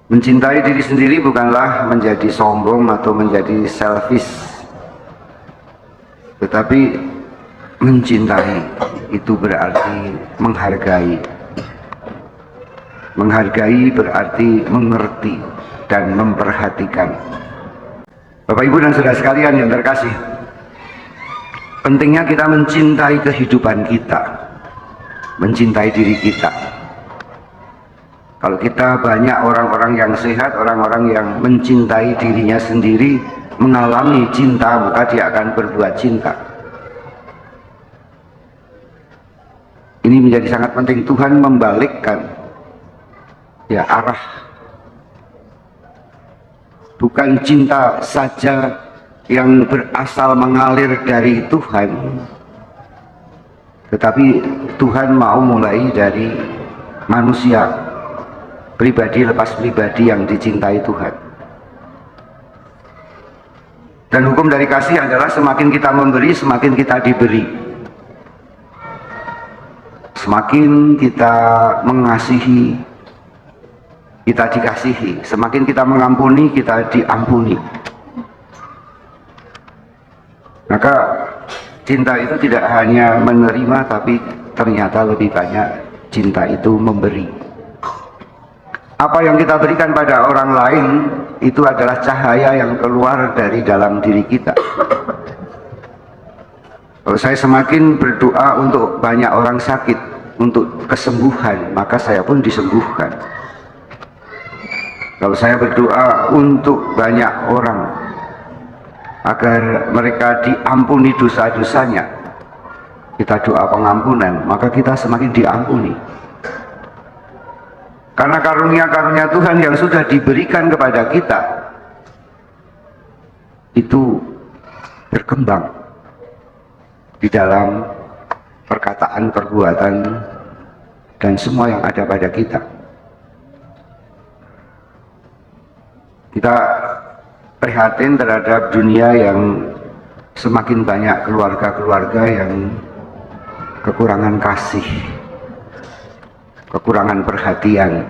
Mencintai diri sendiri bukanlah menjadi sombong atau menjadi selfish, tetapi mencintai itu berarti menghargai. Menghargai berarti mengerti dan memperhatikan. Bapak, Ibu, dan saudara sekalian yang terkasih, pentingnya kita mencintai kehidupan kita, mencintai diri kita. Kalau kita banyak orang-orang yang sehat, orang-orang yang mencintai dirinya sendiri, mengalami cinta, maka dia akan berbuat cinta. Ini menjadi sangat penting. Tuhan membalikkan arah. Bukan cinta saja yang berasal mengalir dari Tuhan, tetapi Tuhan mau mulai dari manusia, pribadi lepas pribadi yang dicintai Tuhan. Dan hukum dari kasih adalah semakin kita memberi, semakin kita diberi. Semakin kita mengasihi, kita dikasihi. Semakin kita mengampuni, kita diampuni. Maka cinta itu tidak hanya menerima, tapi ternyata lebih banyak cinta itu memberi. Apa yang kita berikan pada orang lain itu adalah cahaya yang keluar dari dalam diri kita. Kalau saya semakin berdoa untuk banyak orang sakit, untuk kesembuhan, maka saya pun disembuhkan. Kalau saya berdoa untuk banyak orang agar mereka diampuni dosa-dosanya, kita doa pengampunan, maka kita semakin diampuni. Karena karunia-karunia Tuhan yang sudah diberikan kepada kita itu berkembang di dalam perkataan, perbuatan, dan semua yang ada pada kita. Kita prihatin terhadap dunia yang semakin banyak keluarga-keluarga yang kekurangan kasih, kekurangan perhatian,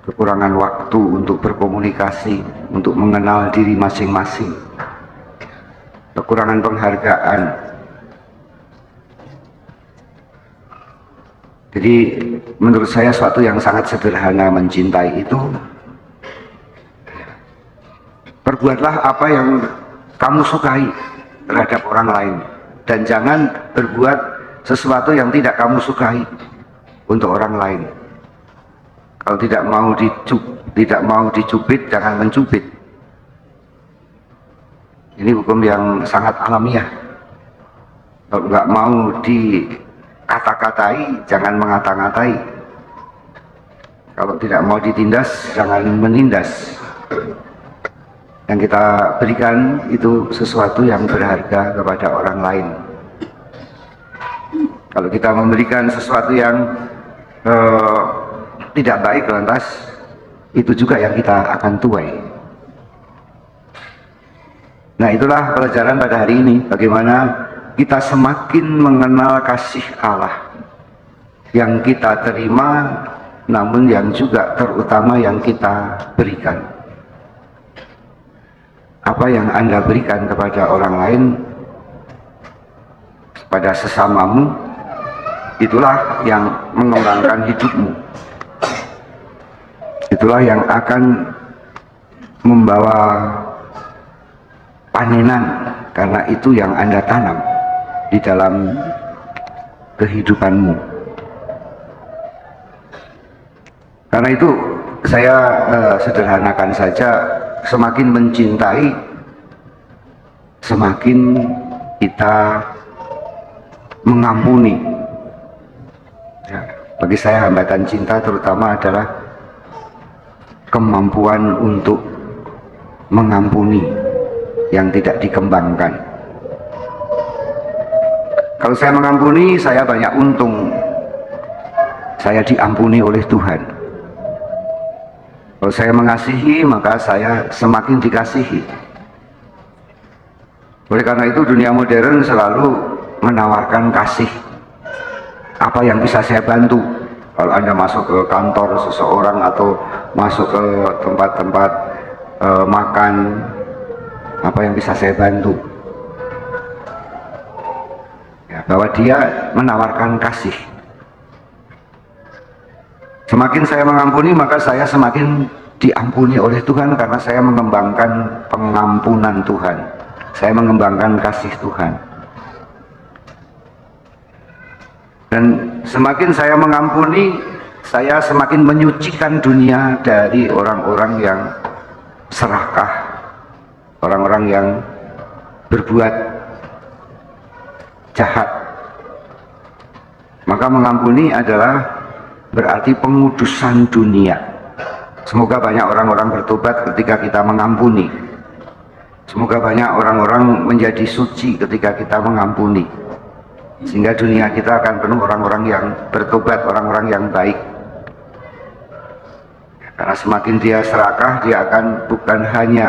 kekurangan waktu untuk berkomunikasi, untuk mengenal diri masing-masing, kekurangan penghargaan. Jadi menurut saya suatu yang sangat sederhana mencintai itu, perbuatlah apa yang kamu sukai terhadap orang lain, dan jangan berbuat sesuatu yang tidak kamu sukai untuk orang lain. Kalau tidak mau dicubit, jangan mencubit. Ini hukum yang sangat alamiah. Kalau nggak mau dikata-katai, jangan mengata-ngatai. Kalau tidak mau ditindas, jangan menindas. Yang kita berikan itu sesuatu yang berharga kepada orang lain. Kalau kita memberikan sesuatu yang tidak baik, lantas itu juga yang kita akan tuai. Nah, itulah pelajaran pada hari ini, bagaimana kita semakin mengenal kasih Allah yang kita terima, namun yang juga terutama yang kita berikan. Apa yang Anda berikan kepada orang lain, pada sesamamu, itulah yang mengembangkan hidupmu. Itulah yang akan membawa panenan, karena itu yang Anda tanam di dalam kehidupanmu. Karena itu saya sederhanakan saja, semakin mencintai, semakin kita mengampuni. Ya, bagi saya hambatan cinta terutama adalah kemampuan untuk mengampuni yang tidak dikembangkan. Kalau saya mengampuni, saya banyak untung. Saya diampuni oleh Tuhan. Kalau saya mengasihi, maka saya semakin dikasihi. Oleh karena itu dunia modern selalu menawarkan kasih. Apa yang bisa saya bantu? Kalau Anda masuk ke kantor seseorang atau masuk ke tempat-tempat makan, apa yang bisa saya bantu, ya, bahwa dia menawarkan kasih. Semakin saya mengampuni, maka saya semakin diampuni oleh Tuhan, karena saya mengembangkan pengampunan Tuhan, saya mengembangkan kasih Tuhan. Dan semakin saya mengampuni, saya semakin menyucikan dunia dari orang-orang yang serakah, orang-orang yang berbuat jahat. Maka mengampuni adalah berarti pengudusan dunia. Semoga banyak orang-orang bertobat ketika kita mengampuni. Semoga banyak orang-orang menjadi suci ketika kita mengampuni, sehingga dunia kita akan penuh orang-orang yang bertobat, orang-orang yang baik. Karena semakin dia serakah, dia akan bukan hanya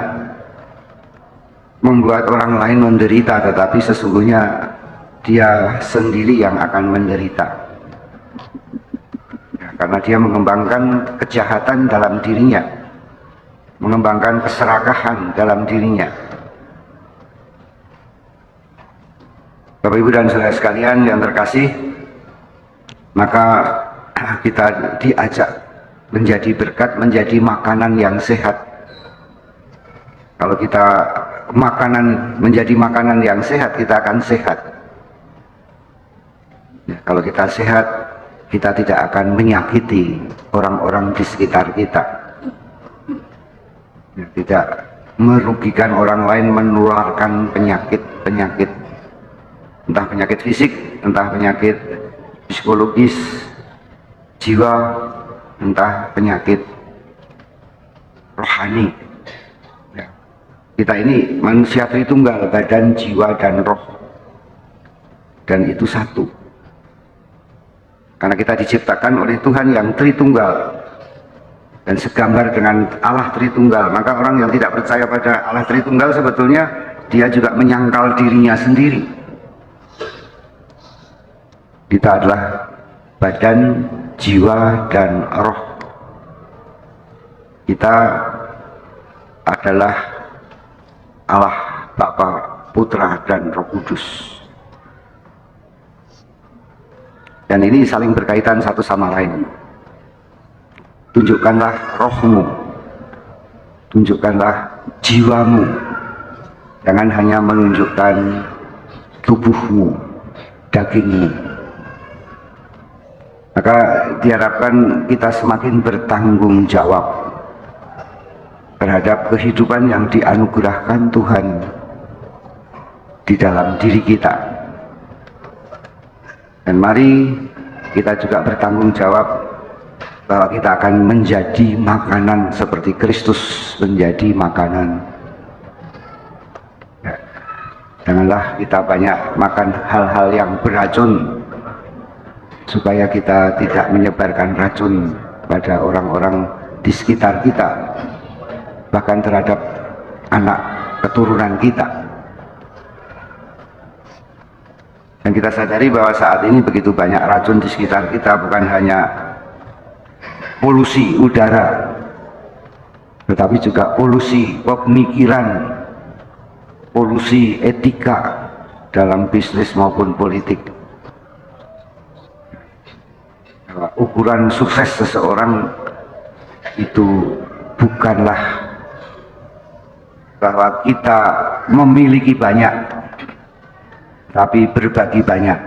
membuat orang lain menderita, tetapi sesungguhnya dia sendiri yang akan menderita, ya, karena dia mengembangkan kejahatan dalam dirinya, mengembangkan keserakahan dalam dirinya. Bapak Ibu dan saudara sekalian yang terkasih, maka kita diajak menjadi berkat, menjadi makanan yang sehat. Kalau kita menjadi makanan yang sehat, kita akan sehat. Ya, kalau kita sehat, kita tidak akan menyakiti orang-orang di sekitar kita. Ya, tidak merugikan orang lain, menularkan penyakit-penyakit, entah penyakit fisik, entah penyakit psikologis, jiwa, entah penyakit rohani. Ya. Kita ini manusia Tritunggal, badan, jiwa, dan roh, dan itu satu, karena kita diciptakan oleh Tuhan yang Tritunggal dan segambar dengan Allah Tritunggal. Maka orang yang tidak percaya pada Allah Tritunggal, sebetulnya dia juga menyangkal dirinya sendiri. Kita adalah badan, jiwa, dan roh. Kita adalah Allah Bapa, Putra, dan Roh Kudus. Dan ini saling berkaitan satu sama lain. Tunjukkanlah rohmu, tunjukkanlah jiwamu, jangan hanya menunjukkan tubuhmu, dagingmu. Maka diharapkan kita semakin bertanggung jawab terhadap kehidupan yang dianugerahkan Tuhan di dalam diri kita. Dan mari kita juga bertanggung jawab bahwa kita akan menjadi makanan seperti Kristus menjadi makanan. Ya. Janganlah kita banyak makan hal-hal yang beracun, supaya kita tidak menyebarkan racun pada orang-orang di sekitar kita, bahkan terhadap anak keturunan kita. Dan kita sadari bahwa saat ini begitu banyak racun di sekitar kita, bukan hanya polusi udara, tetapi juga polusi pemikiran, polusi etika dalam bisnis maupun politik. Ukuran sukses seseorang itu bukanlah bahwa kita memiliki banyak, tapi berbagi banyak.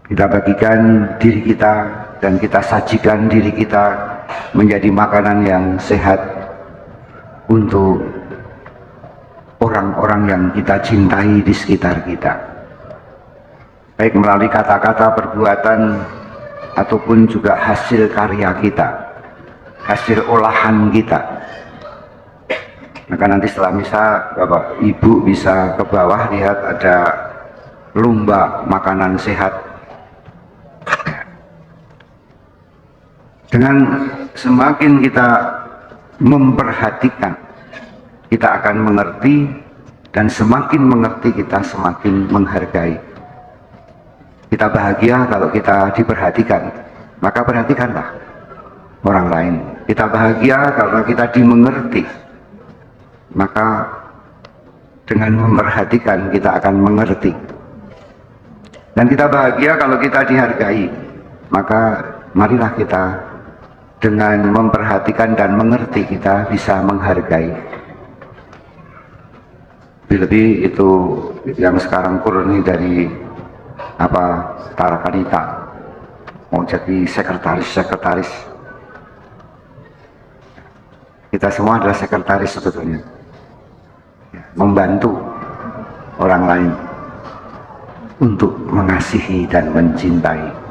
Kita bagikan diri kita dan kita sajikan diri kita menjadi makanan yang sehat untuk orang-orang yang kita cintai di sekitar kita, baik melalui kata-kata, perbuatan, ataupun juga hasil karya kita, hasil olahan kita. Maka nanti setelah misa, Bapak Ibu bisa ke bawah, lihat ada lomba makanan sehat. Dengan semakin kita memperhatikan, kita akan mengerti, dan semakin mengerti kita semakin menghargai. Kita bahagia kalau kita diperhatikan, maka perhatikanlah. orang lain. Kita bahagia karena kita dimengerti. Maka dengan memperhatikan kita akan mengerti. Dan kita bahagia kalau kita dihargai. Maka marilah kita dengan memperhatikan dan mengerti kita bisa menghargai. Lebih itu yang sekarang kurni dari Tarakanita mau jadi sekretaris. Kita semua adalah sekretaris sebetulnya, membantu orang lain untuk mengasihi dan mencintai.